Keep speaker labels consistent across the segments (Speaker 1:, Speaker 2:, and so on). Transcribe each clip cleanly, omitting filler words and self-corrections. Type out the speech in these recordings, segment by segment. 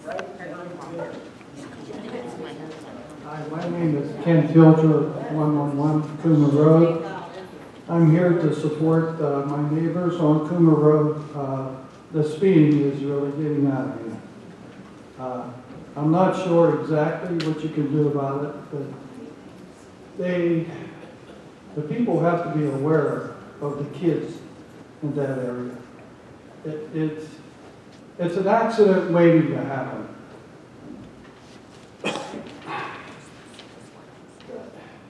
Speaker 1: Hi, my name is Ken Filcher, 111 Cumer Road. I'm here to support my neighbors on Cumer Road. The speeding is really getting out of hand. I'm not sure exactly what you can do about it, but the people have to be aware of the kids in that area. It's an accident waiting to happen.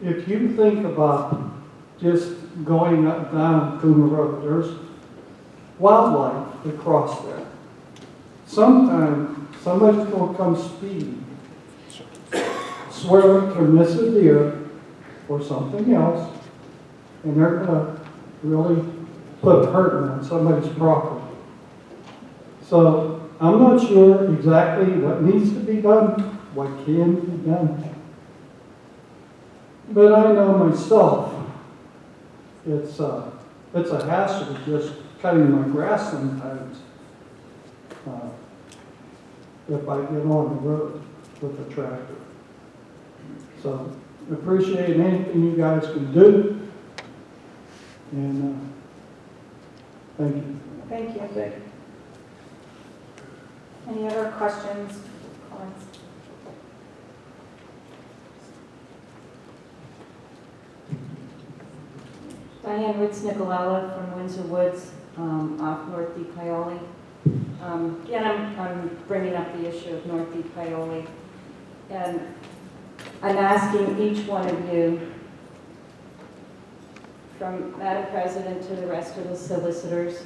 Speaker 1: If you think about just going up down Cumer Road, there's wildlife that cross there. Sometimes somebody's going to come speeding, swerve to miss a deer or something else, and they're going to really put a hurting on somebody's property. So I'm not sure exactly what needs to be done, what can be done. But I know myself, it's a hassle just cutting my grass sometimes if I get on the road with a tractor. So appreciate anything you guys can do, and thank you.
Speaker 2: Thank you. Any other questions, comments? Diane Ritz-Nicolella from Windsor Woods, off North Depaoli. Again, I'm bringing up the issue of North Depaoli, and I'm asking each one of you, from Madam President to the rest of the solicitors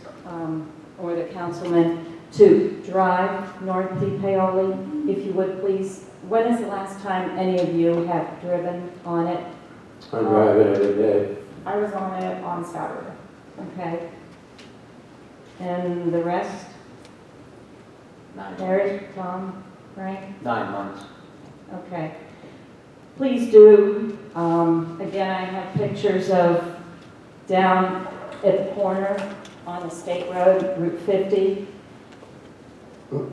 Speaker 2: or the councilmen, to drive North Depaoli, if you would please. When is the last time any of you have driven on it?
Speaker 3: I drive it every day.
Speaker 2: I was on it on Saturday. Okay. And the rest? Eric, Tom, Frank?
Speaker 4: 9 months.
Speaker 2: Okay. Please do. Again, I have pictures of down at the corner on the State Road, Route 50.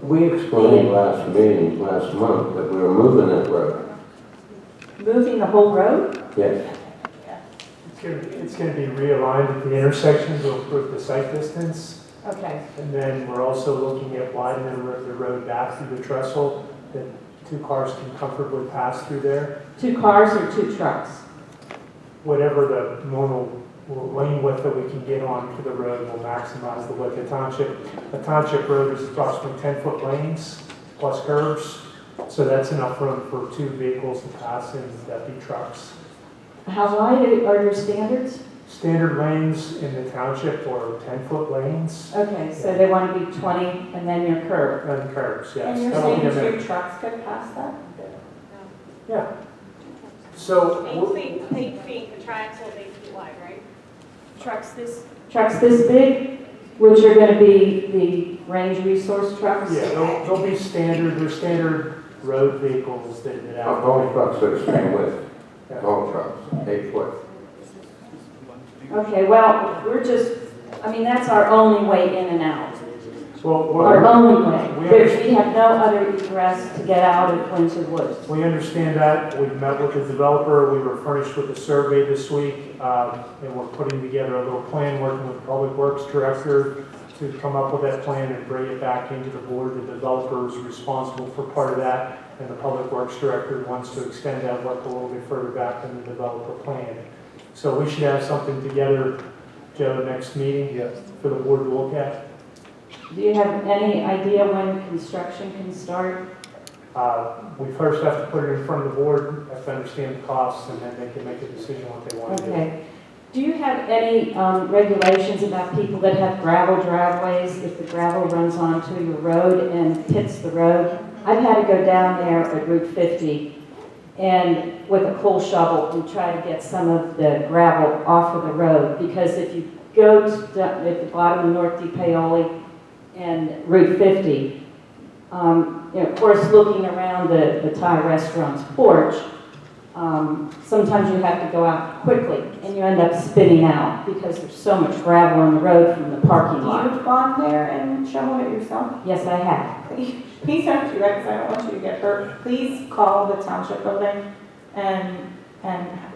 Speaker 3: We explained last meeting, last month, that we were moving that road.
Speaker 2: Moving the whole road?
Speaker 3: Yes.
Speaker 5: It's going to be realigned at the intersection to improve the sight distance.
Speaker 2: Okay.
Speaker 5: And then we're also looking at widening the road back through the trestle that 2 cars can comfortably pass through there.
Speaker 2: 2 cars or 2 trucks?
Speaker 5: Whatever the normal lane width that we can get onto the road will maximize the width. The township road is approximately 10-foot lanes plus curbs. So that's enough room for 2 vehicles to pass in, that'd be trucks.
Speaker 2: How wide are your standards?
Speaker 5: Standard lanes in the township are 10-foot lanes.
Speaker 2: Okay, so they want to be 20 and then your curb.
Speaker 5: And curbs, yes.
Speaker 2: And you're
Speaker 5: That'll be
Speaker 2: saying
Speaker 5: a
Speaker 2: 2 trucks could pass that?
Speaker 5: Yeah. So,
Speaker 6: 8 feet, the triaxle is 8 feet wide, right?
Speaker 2: Trucks this big, which are going to be the range resource trucks?
Speaker 5: yeah, they'll be standard, they're standard road vehicles that have.
Speaker 3: All trucks are the same width.
Speaker 5: Yeah.
Speaker 3: All trucks, 8 foot.
Speaker 2: Okay, well, that's our only way in and out.
Speaker 5: Well,
Speaker 2: Our only way.
Speaker 5: we
Speaker 2: We have no other egress to get out of Windsor Woods.
Speaker 5: We understand that. We've met with the developer. We were furnished with a survey this week, and we're putting together a little plan, working with the Public Works Director to come up with that plan and bring it back into the board. The developer is responsible for part of that, and the Public Works Director wants to extend that work a little bit further back in the developer plan. So we should have something together, Joe, next meeting for the board to look at.
Speaker 2: Do you have any idea when construction can start?
Speaker 5: We first have to put it in front of the board, have to understand the costs, and then they can make a decision what they want to do.
Speaker 2: Okay. Do you have any regulations about people that have gravel driveways, if the gravel runs onto your road and hits the road? I've had to go down there at Route 50 and with a coal shovel and try to get some of the gravel off of the road, because if you go to at the bottom of North Depaoli and Route 50, of course, looking around the Thai restaurant's porch, sometimes you have to go out quickly and you end up spinning out because there's so much gravel on the road from the parking lot.
Speaker 4: You've gone there and shoveled it yourself?
Speaker 2: Yes, I have.
Speaker 4: Please don't do that because I don't want you to get hurt. Please call the township building and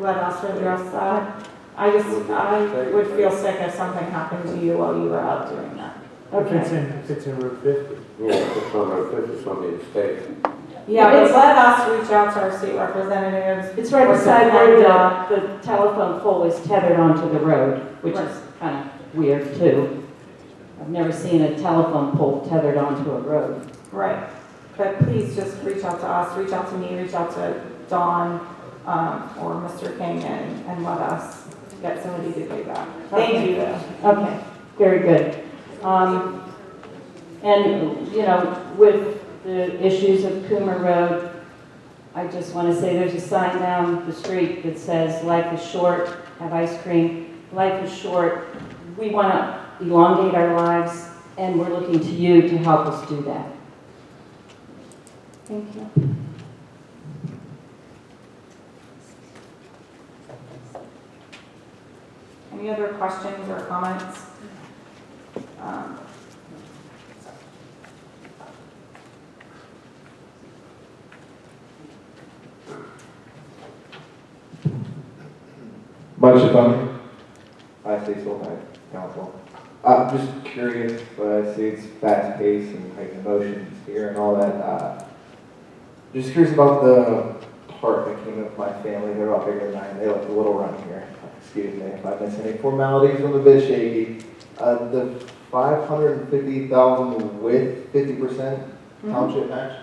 Speaker 4: let us address that. I would feel sick if something happened to you while you were out doing that.
Speaker 5: If it's in Route 50.
Speaker 3: Yeah, if it's on Route 50, it's going to be the state.
Speaker 4: Yeah,
Speaker 2: It's-
Speaker 4: but let us reach out to our state representatives.
Speaker 2: It's right
Speaker 4: Or
Speaker 2: beside
Speaker 4: depend
Speaker 2: where
Speaker 4: on-
Speaker 2: the telephone pole is tethered onto the road, which is kind of weird too. I've never seen a telephone pole tethered onto a road.
Speaker 4: Right, but please just reach out to us, reach out to me, reach out to Dawn, or Mr. King and let us get somebody to do that. Thank you though.
Speaker 2: Okay, very good. And, you know, with the issues of Cumer Road, I just want to say there's a sign down the street that says, life is short, have ice cream. Life is short. We want to elongate our lives, and we're looking to you to help us do that. Thank you.
Speaker 4: Any other questions or comments?
Speaker 7: Bunch of fun. Hi, Cecil. Hi, Council. I'm just curious, but I see it's fast paced and like emotions here and all that. Just curious about the part that came with my family. They're all bigger than I am. They like a little run here. Excuse me if I miss any formalities. I'm a bit shaky. The $550,000 with 50% township match,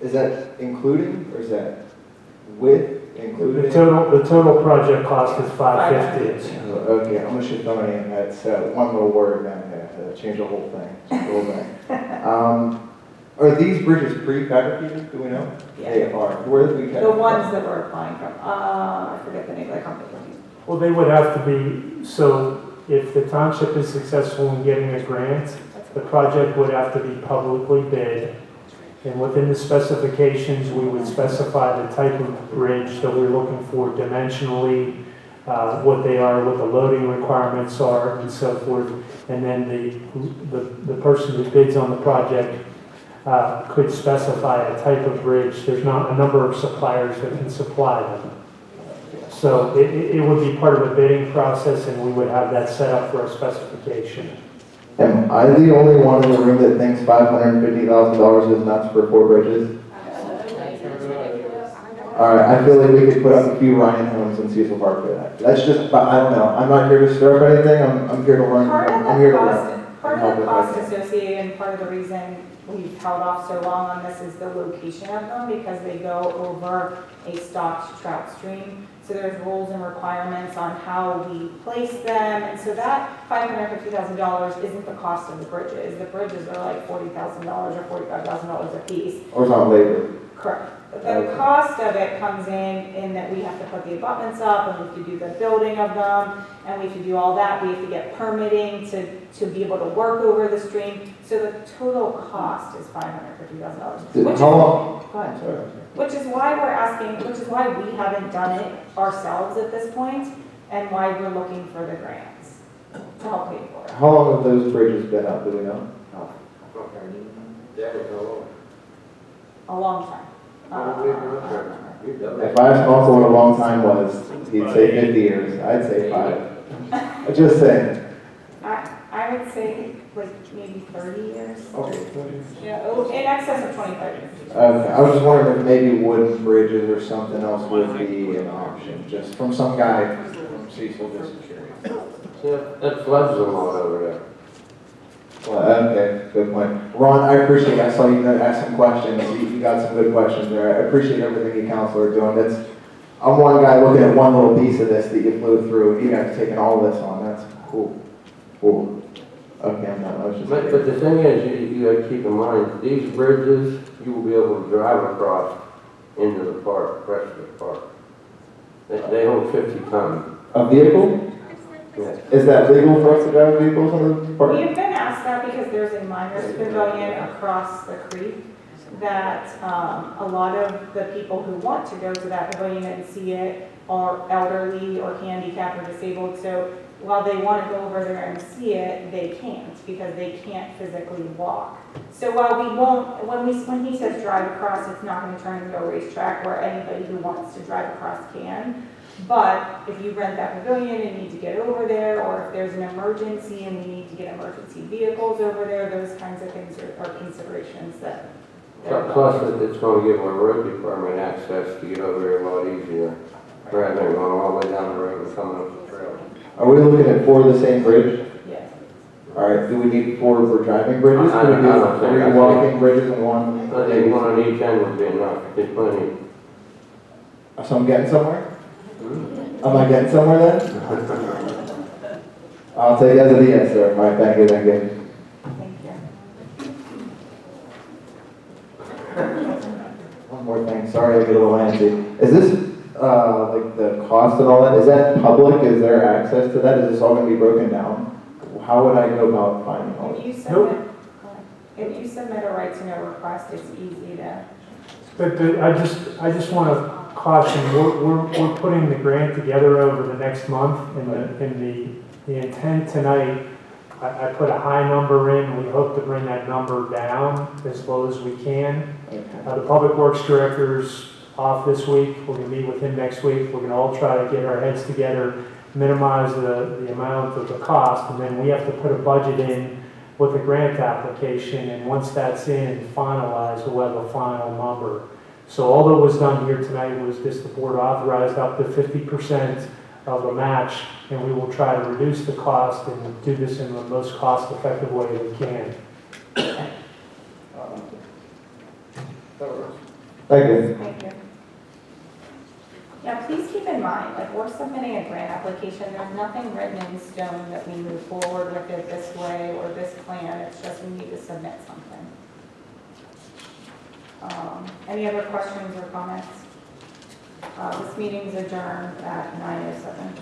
Speaker 7: is that including or is that with including?
Speaker 5: The total project cost is $550.
Speaker 7: Okay, I'm gonna shift on in. That's one little word down there to change the whole thing. Just a little bit. Are these bridges prefabricated? Do we know?
Speaker 4: Yeah.
Speaker 7: They are. Where did we get
Speaker 4: The ones that we're applying from, I forget the name of the company.
Speaker 5: Well, they would have to be, so if the township is successful in getting a grant, the project would have to be publicly bid. And within the specifications, we would specify the type of bridge that we're looking for dimensionally, what they are, what the loading requirements are, and so forth. And then the person who bids on the project could specify a type of bridge. There's not a number of suppliers that can supply them. So it would be part of a bidding process, and we would have that set up for a specification.
Speaker 7: Am I the only one in the room that thinks $550,000 is nuts for 4 bridges? All right, I feel like we could put up a few Ryan homes in Cecil Park for that. That's just, I don't know. I'm not here to stir up anything. I'm here to learn. I'm here to learn.
Speaker 4: Part of the cost associated and part of the reason we've held off so long on this is the location of them because they go over a stocked trout stream. So there's rules and requirements on how we place them. And so that $550,000 isn't the cost of the bridges. The bridges are like $40,000 or $45,000 a piece.
Speaker 7: Or it's on labor.
Speaker 4: Correct. The cost of it comes in that we have to put the abutments up and we have to do the building of them and we have to do all that. We have to get permitting to be able to work over the stream. So the total cost is $550,000.
Speaker 7: How long?
Speaker 4: Go ahead. Which is why we're asking, which is why we haven't done it ourselves at this point and why we're looking for the grants to help pay for it.
Speaker 7: How long have those bridges been up? Do we know?
Speaker 4: A long time.
Speaker 7: If I asked Uncle what a long time was, he'd say 50 years. I'd say 5. I'm just saying.
Speaker 4: I would say like maybe 30 years.
Speaker 7: Okay.
Speaker 4: Yeah, in excess of 25 years.
Speaker 7: Okay, I was just wondering if maybe wooden bridges or something else would be an option, just from some guy from Cecil, just curious.
Speaker 3: Yeah, that floods a lot over there.
Speaker 7: Well, okay, good point. Ron, I appreciate it. I saw you ask some questions. You got some good questions there. I appreciate everything you council are doing. I'm one guy looking at one little piece of this that you flew through, and you guys taking all this on. That's cool. Cool. Okay, I'm done. I was just
Speaker 3: But the thing is, you got to keep in mind, these bridges, you will be able to drive across into the park, rest of the park. They hold 50 tons.
Speaker 7: a vehicle?
Speaker 3: Yes.
Speaker 7: Is that legal for us to drive vehicles on the park?
Speaker 4: We have been asked that because there's a miners pavilion across the creek. that a lot of the people who want to go to that pavilion and see it are elderly or handicapped or disabled. So while they want to go over there and see it, they can't because they can't physically walk. So while we won't, when he says drive across, it's not going to turn into a racetrack where anybody who wants to drive across can. But if you rent that pavilion and need to get over there, or if there's an emergency and we need to get emergency vehicles over there, those kinds of things are considerations that.
Speaker 3: Plus, it's going to give our road department access to get over here a lot easier, rather than going all the way down the road and coming up the trail.
Speaker 7: Are we looking at 4 of the same bridge?
Speaker 4: Yes.
Speaker 7: All right, do we need 4 for driving bridges?
Speaker 3: I
Speaker 7: Do we
Speaker 3: don't
Speaker 7: do
Speaker 3: think-
Speaker 7: 3 walking bridges and 1?
Speaker 3: I think one on each end would be enough, there's plenty.
Speaker 7: So I'm getting somewhere? Am I getting somewhere then? I'll take that as a yes, sir. All right, thank you, thank you.
Speaker 4: Thank you.
Speaker 7: One more thing, sorry I get a little antsy. Is this, like the cost and all that, is that public? Is there access to that? Is this all gonna be broken down? How would I go about finding all
Speaker 4: If
Speaker 7: this?
Speaker 4: you submit a right to know request, it's easy to.
Speaker 5: But I just want to caution, we're putting the grant together over the next month, and the intent tonight, I put a high number in, we hope to bring that number down as low as we can. The Public Works Director's off this week, we're going to meet with him next week, we're going to all try to get our heads together, minimize the amount of the cost, and then we have to put a budget in with a grant application, and once that's in and finalized, we'll have a final number. So all that was done here tonight was just the board authorized up to 50% of the match, and we will try to reduce the cost and do this in the most cost-effective way we can.
Speaker 7: Thank you.
Speaker 4: Thank you. Now, please keep in mind, like, we're submitting a grant application, there's nothing written in stone that we move forward with it this way or this plan, it's just we need to submit something. Any other questions or comments? This meeting is adjourned at 9:07.